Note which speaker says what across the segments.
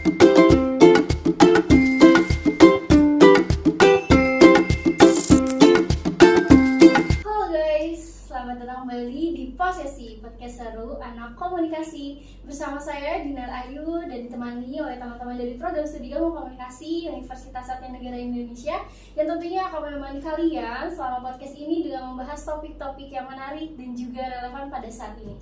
Speaker 1: Selamat datang kembali di Posesi, podcast seru anak komunikasi. Bersama saya Dinar Ayu dan ditemani oleh teman-teman dari program studi ilmu komunikasi Universitas Satya Negara Indonesia, yang tentunya akan menemani kalian selama podcast ini dengan membahas topik-topik yang menarik dan juga relevan pada saat ini.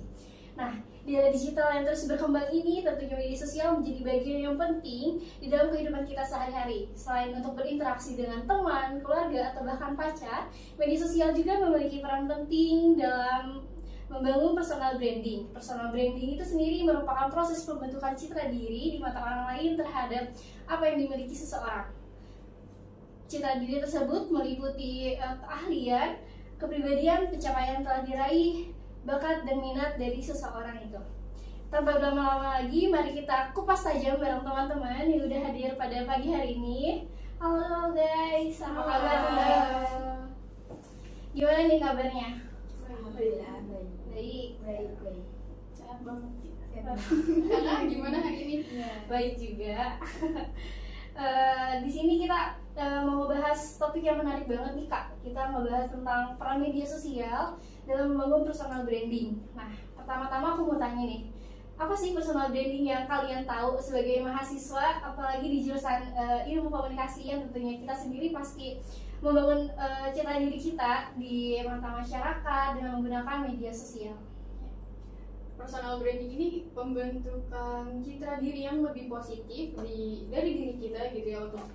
Speaker 1: Nah, di era digital yang terus berkembang ini, tentunya media sosial menjadi bagian yang penting di dalam kehidupan kita sehari-hari. Selain untuk berinteraksi dengan teman, keluarga, atau bahkan pacar, media sosial juga memiliki peran penting dalam membangun personal branding. Personal branding itu sendiri merupakan proses pembentukan citra diri di mata orang lain terhadap apa yang dimiliki seseorang. Citra diri tersebut meliputi keahlian, kepribadian, pencapaian telah diraih, bakat dan minat dari seseorang itu. Tanpa berlama-lama lagi, mari kita kupas tajam bareng teman-teman yang udah hadir pada pagi hari ini. Halo guys, apa kabar? Gimana nih kabarnya?
Speaker 2: Alhamdulillah, baik.
Speaker 1: Sehat banget.
Speaker 2: Gimana hari ini?
Speaker 1: Baik juga. Di sini kita mau membahas topik yang menarik banget nih Kak. Kita membahas tentang peran media sosial dalam membangun personal branding. Nah, pertama-tama aku mau tanya nih, apa sih personal branding yang kalian tahu sebagai mahasiswa, apalagi di jurusan ilmu komunikasi yang tentunya kita sendiri pasti membangun citra diri kita di mata masyarakat dengan menggunakan media sosial.
Speaker 2: Personal branding ini pembentukan citra diri yang lebih positif dari diri kita gitu ya, untuk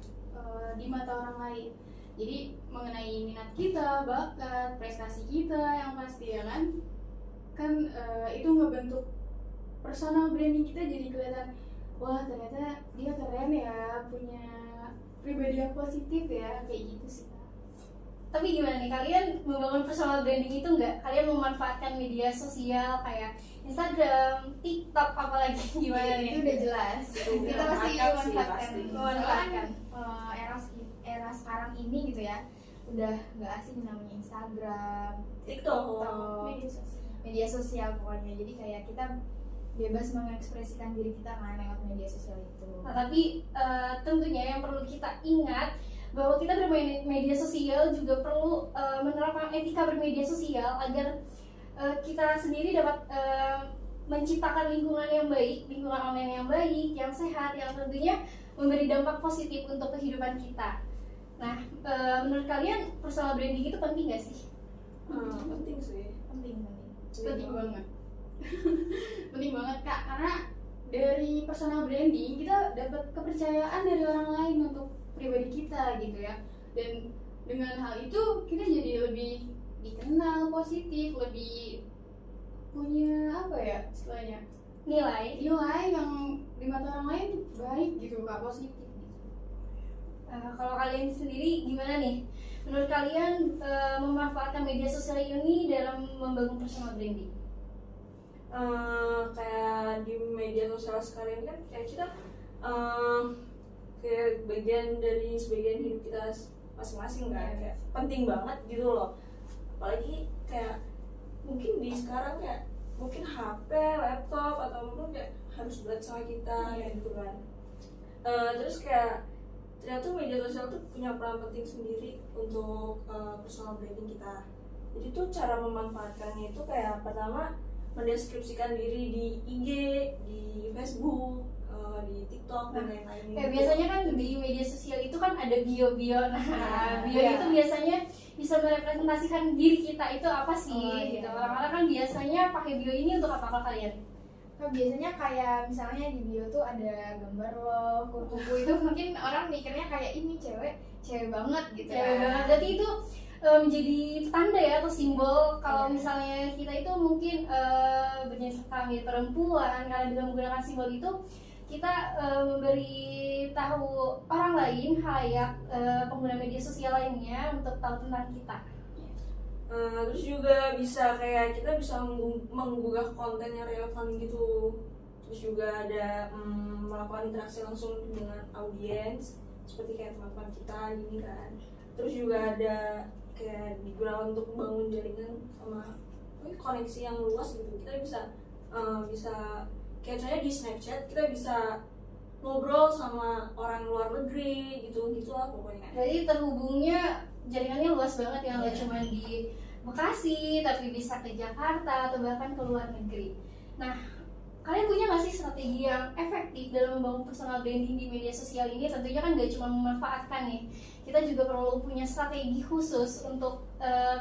Speaker 2: di mata orang lain. Jadi mengenai minat kita, bakat, prestasi kita yang pasti ya kan itu ngebentuk personal branding kita, jadi kelihatan wah ternyata dia keren ya, punya pribadi yang positif ya, kayak gitu sih.
Speaker 1: Tapi gimana nih, kalian membangun personal branding itu nggak? Kalian memanfaatkan media sosial kayak Instagram, TikTok, apalagi gimana nih?
Speaker 2: Itu udah jelas.
Speaker 3: Kita pasti
Speaker 1: memanfaatkan.
Speaker 3: Era sekarang ini gitu ya, udah nggak asing namanya Instagram,
Speaker 1: TikTok,
Speaker 3: media sosial pokoknya. Jadi kayak kita bebas mengekspresikan diri kita kan lewat media sosial itu.
Speaker 1: Nah, tapi tentunya yang perlu kita ingat bahwa kita bermain media sosial juga perlu menerapkan etika bermedia sosial agar kita sendiri dapat menciptakan lingkungan yang baik, lingkungan online yang baik, yang sehat, yang tentunya memberi dampak positif untuk kehidupan kita. Nah, menurut kalian personal branding itu penting nggak sih?
Speaker 2: Penting sih.
Speaker 1: Penting
Speaker 2: banget. Penting banget Kak, karena dari personal branding kita dapat kepercayaan dari orang lain untuk pribadi kita gitu ya. Dan dengan hal itu kita jadi lebih dikenal positif, lebih punya apa ya istilahnya,
Speaker 1: nilai
Speaker 2: yang di mata orang lain baik gitu Kak, positif.
Speaker 1: Kalau kalian sendiri gimana nih? Menurut kalian memanfaatkan media sosial ini dalam membangun personal branding?
Speaker 4: Kayak di media sosial sekarang kan kayak kita kayak bagian dari sebagian hidup kita masing-masing kan, kayak penting banget gitu loh. Apalagi kayak mungkin di sekarang kayak mungkin HP, laptop atau mungkin kayak harus buat sama kita gitu kan. Terus kayak ternyata media sosial tuh punya peran penting sendiri untuk personal branding kita. Jadi tuh cara memanfaatkannya itu kayak pertama mendeskripsikan diri di IG, di Facebook, di TikTok dan lain-lain.
Speaker 1: Kayak biasanya kan di media sosial itu kan ada bio-bio. Nah, bio itu biasanya bisa merepresentasikan diri kita itu apa sih gitu. Orang-orang kan biasanya pakai bio ini untuk apa kalian?
Speaker 3: Biasanya kayak misalnya di bio tuh ada gambar lo, kuku itu mungkin orang mikirnya kayak ini cewek banget gitu.
Speaker 1: Cewek banget. Berarti itu menjadi tanda ya atau simbol kalau misalnya kita itu mungkin berjenis kelamin perempuan, karena dengan menggunakan simbol itu kita memberi tahu orang lain halayak pengguna media sosial lainnya untuk tahu tentang kita.
Speaker 4: Terus juga bisa kayak kita bisa menggugah konten yang relevan gitu. Terus juga ada melakukan interaksi langsung dengan audiens seperti kayak teman-teman kita gini kan. Terus juga ada kayak digunakan untuk membangun jaringan sama koneksi yang luas gitu. Kita bisa kayak contohnya di Snapchat kita bisa ngobrol sama orang luar negeri gitu lah pokoknya.
Speaker 1: Jadi terhubungnya jaringannya luas banget ya, nggak cuma di Bekasi tapi bisa ke Jakarta atau bahkan ke luar negeri. Nah, kalian punya nggak sih strategi yang efektif dalam membangun personal branding di media sosial ini? Tentunya kan nggak cuma memanfaatkan nih, kita juga perlu punya strategi khusus untuk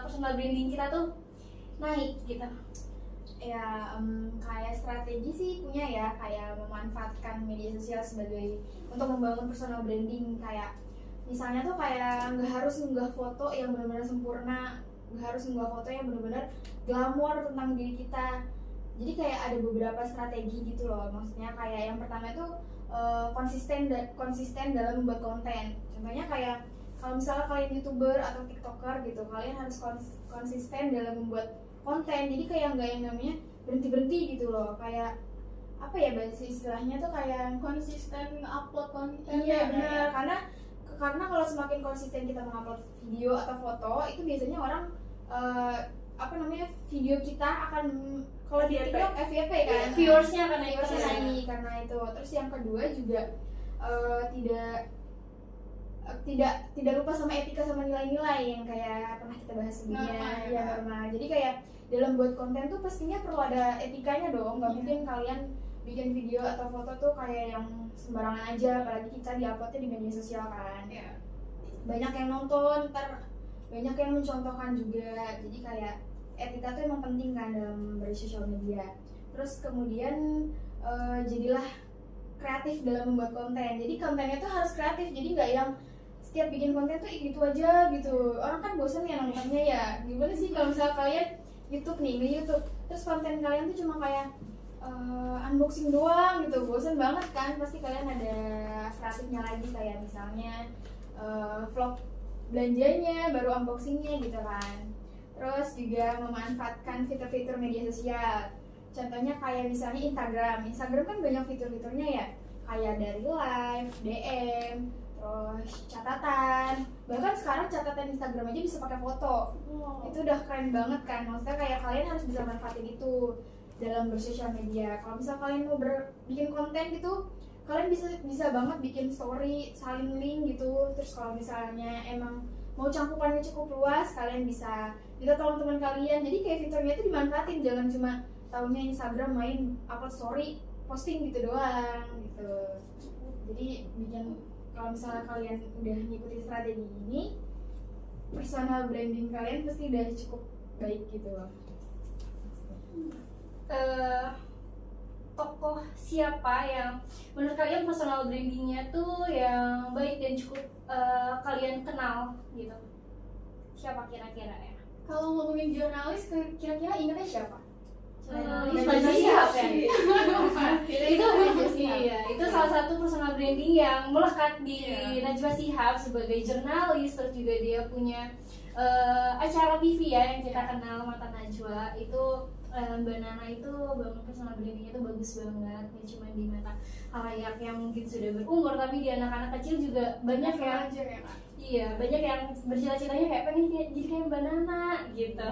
Speaker 1: personal branding kita tuh naik gitu.
Speaker 3: Ya kayak strategi sih punya ya, kayak memanfaatkan media sosial sebagai untuk membangun personal branding. Kayak misalnya tuh kayak nggak harus ngunggah foto yang benar-benar sempurna, nggak harus ngunggah foto yang benar-benar glamor tentang diri kita. Jadi kayak ada beberapa strategi gitu loh. Maksudnya kayak yang pertama itu konsisten dalam membuat konten. Contohnya kayak kalau misalnya kalian YouTuber atau TikToker gitu, kalian harus konsisten dalam membuat konten. Jadi kayak nggak yang namanya berhenti gitu loh. Kayak apa ya bahasa istilahnya tuh kayak
Speaker 2: konsisten upload konten.
Speaker 3: Iya benar, karena kalau semakin konsisten kita mengupload video atau foto, itu biasanya orang video kita akan, kalau di TikTok FYP kan,
Speaker 1: Viewersnya akan naik
Speaker 3: karena itu. Terus yang kedua juga tidak lupa sama etika sama nilai-nilai yang kayak pernah kita bahas sebelumnya, ya normal. Jadi kayak dalam buat konten tuh pastinya perlu ada etikanya dong. Nggak mungkin kalian bikin video atau foto tuh kayak yang sembarangan aja, apalagi kita diuploadnya di media sosial kan. Banyak yang nonton, banyak yang mencontohkan juga. Jadi kayak etika tuh emang penting kan dalam bersosial media. Terus kemudian jadilah kreatif dalam membuat konten. Jadi kontennya tuh harus kreatif, jadi nggak yang setiap bikin konten tuh gitu aja gitu. Orang kan bosan ya nontonnya ya. Gimana sih kalau misalnya kalian YouTube nih, nge-YouTube, terus konten kalian tuh cuma kayak unboxing doang gitu, bosan banget kan. Pasti kalian ada kreatifnya lagi, kayak misalnya vlog belanjanya, baru unboxingnya gitu kan. Terus juga memanfaatkan fitur-fitur media sosial. Contohnya kayak misalnya Instagram kan banyak fitur-fiturnya ya, kayak dari live, DM, terus catatan. Bahkan sekarang catatan Instagram aja bisa pakai foto. Itu udah keren banget kan. Maksudnya kayak kalian harus bisa manfaatin itu dalam bersosial media. Kalau misalnya kalian mau bikin konten gitu, kalian bisa banget bikin story, salin link gitu. Terus kalau misalnya emang mau cangkupannya cukup luas, kalian bisa minta tolong teman kalian. Jadi kayak fiturnya itu dimanfaatin, jangan cuma taunya Instagram main upload story, posting gitu doang gitu. Jadi kalau misalnya kalian udah ngikutin strategi ini, personal branding kalian pasti udah cukup baik gitu loh.
Speaker 1: Tokoh siapa yang menurut kalian personal brandingnya tuh yang baik dan cukup kalian kenal gitu? Siapa kira-kira ya?
Speaker 2: Kalau ngomongin jurnalis, kira-kira ingetnya siapa?
Speaker 1: Najwa Shihab ya? Itu salah satu personal branding yang melekat di Najwa Shihab sebagai jurnalis. Terus juga dia punya acara TV ya yang kita kenal, Mata Najwa. Itu Mbak Nana itu bangun personal brandingnya itu bagus banget. Ini cuma di mata halayak yang mungkin sudah berumur, tapi di anak-anak kecil juga banyak yang banyak yang bercita-citanya kayak pengen jadi kayak Mbak Nana gitu.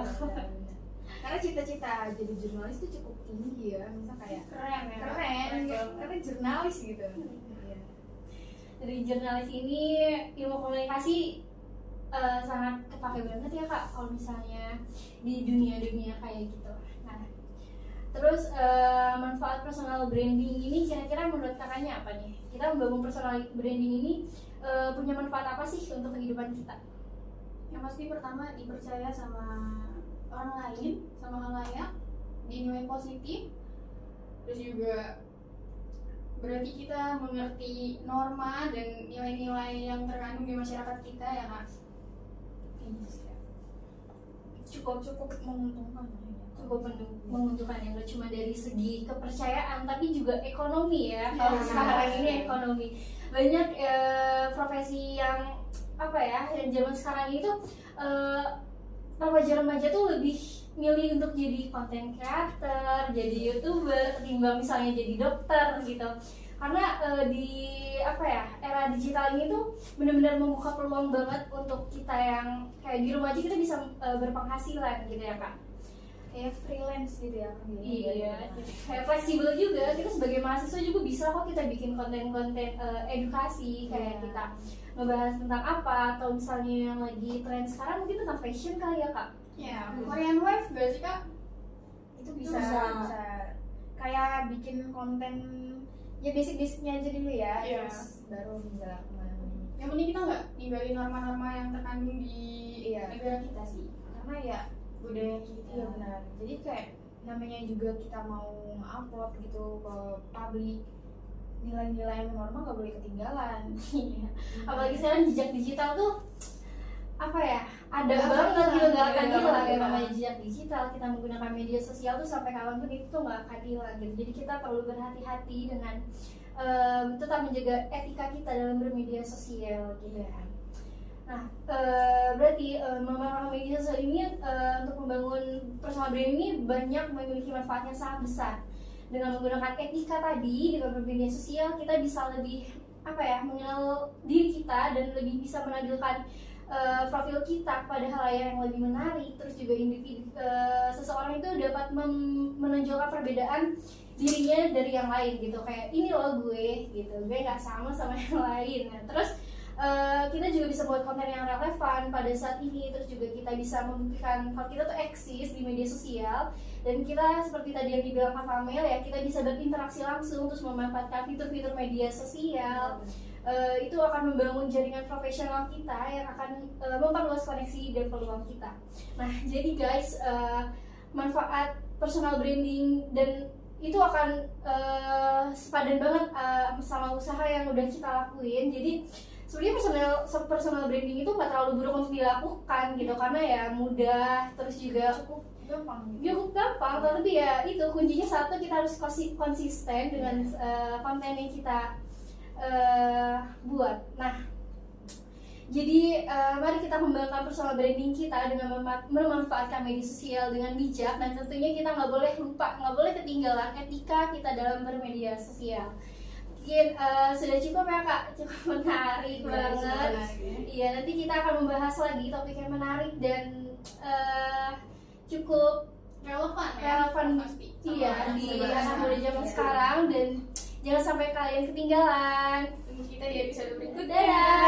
Speaker 3: Karena cita-cita jadi jurnalis itu cukup tinggi ya, misalnya kayak keren karena jurnalis gitu.
Speaker 1: Dari jurnalis ini ilmu komunikasi sangat kepake banget ya Kak kalau misalnya di dunia kayak gitu. Nah, terus manfaat personal branding ini kira-kira menurut kakaknya apa nih? Kita membangun personal branding ini punya manfaat apa sih untuk kehidupan kita?
Speaker 2: Yang pasti pertama dipercaya sama orang lain, sama halayak, dinilai positif. Terus juga berarti kita mengerti norma dan nilai-nilai yang terkandung di masyarakat kita ya Kak.
Speaker 3: Cukup menguntungkan.
Speaker 1: Cukup menguntungkan ya, nggak cuma dari segi kepercayaan tapi juga ekonomi ya. Kalau sekarang ini ekonomi banyak profesi yang yang zaman sekarang itu remaja-remaja tuh lebih milih untuk jadi content creator, jadi YouTuber ketimbang misalnya jadi dokter gitu. Karena di era digital ini tuh benar-benar membuka peluang banget untuk kita yang kayak di rumah aja kita bisa berpenghasilan gitu ya Kak.
Speaker 3: kayak freelance gitu ya kan.
Speaker 1: Iya, kayak fleksibel juga. Kita sebagai mahasiswa juga bisa kok kita bikin konten-konten edukasi, kayak kita ngebahas tentang apa, atau misalnya yang lagi tren sekarang mungkin tentang fashion kali ya kak.
Speaker 2: Ya, Korean Wave gak sih kak?
Speaker 3: Itu bisa
Speaker 4: Bisa.
Speaker 3: kayak bikin konten ya basic-basicnya aja dulu ya,
Speaker 2: Iya.
Speaker 3: terus baru bisa kemana-mana.
Speaker 2: Yang penting kita nggak ninggalin norma-norma yang terkandung di
Speaker 3: Iya.
Speaker 2: negara kita sih.
Speaker 3: Karena ya
Speaker 2: Budaya kita.
Speaker 3: iya benar. Jadi kayak namanya juga kita mau upload gitu ke publik, nilai-nilai normal nggak boleh ketinggalan.
Speaker 1: Iya. Apalagi sekarang jejak digital tuh apa ya, ada
Speaker 3: Nggak
Speaker 1: banget
Speaker 3: akan
Speaker 1: gitu, nggak
Speaker 3: hilang,
Speaker 1: akan
Speaker 3: nggak
Speaker 1: hilang
Speaker 3: akan
Speaker 1: ya
Speaker 3: hilang.
Speaker 1: namanya jejak digital. Kita menggunakan media sosial tuh sampai kapanpun itu tuh nggak akan hilang gitu. Jadi kita perlu berhati-hati dengan tetap menjaga etika kita dalam bermedia sosial gitu ya. Nah, berarti memanfaatkan media sosial ini untuk membangun personal brand ini banyak memiliki manfaat yang sangat besar. Dengan menggunakan etika tadi, dengan bermedia sosial kita bisa lebih apa ya, mengenal diri kita dan lebih bisa menampilkan profil kita kepada halayak yang lebih menarik. Terus juga individu seseorang itu dapat menonjolkan perbedaan dirinya dari yang lain gitu, kayak ini loh gue gitu, gue nggak sama yang lain. Nah, terus kita juga bisa buat konten yang relevan pada saat ini. Terus juga kita bisa membuktikan kalau kita tuh eksis di media sosial, dan kita seperti tadi yang dibilang Kak Famel ya, kita bisa berinteraksi langsung terus memanfaatkan fitur-fitur media sosial. Itu akan membangun jaringan profesional kita yang akan memperluas koneksi dan peluang kita. Nah, jadi guys, manfaat personal branding dan itu akan sepadan banget sama usaha yang udah kita lakuin. Jadi sebenarnya personal branding itu nggak terlalu buruk untuk dilakukan gitu, karena ya mudah, terus juga
Speaker 3: Cukup gampang gitu.
Speaker 1: cukup gampang. Tapi ya itu kuncinya satu, kita harus konsisten dengan konten yang kita buat. Nah, jadi mari kita mengembangkan personal branding kita dengan memanfaatkan media sosial dengan bijak, dan tentunya kita nggak boleh lupa, nggak boleh ketinggalan etika kita dalam bermedia sosial. Mungkin sudah cukup ya kak, cukup menarik banget. Iya, nanti kita akan membahas lagi topik yang menarik dan cukup relevan
Speaker 2: pasti.
Speaker 1: iya di anak muda zaman
Speaker 2: Iya.
Speaker 1: sekarang, dan jangan sampai kalian ketinggalan.
Speaker 2: Tunggu kita di episode berikutnya.
Speaker 1: Dadah.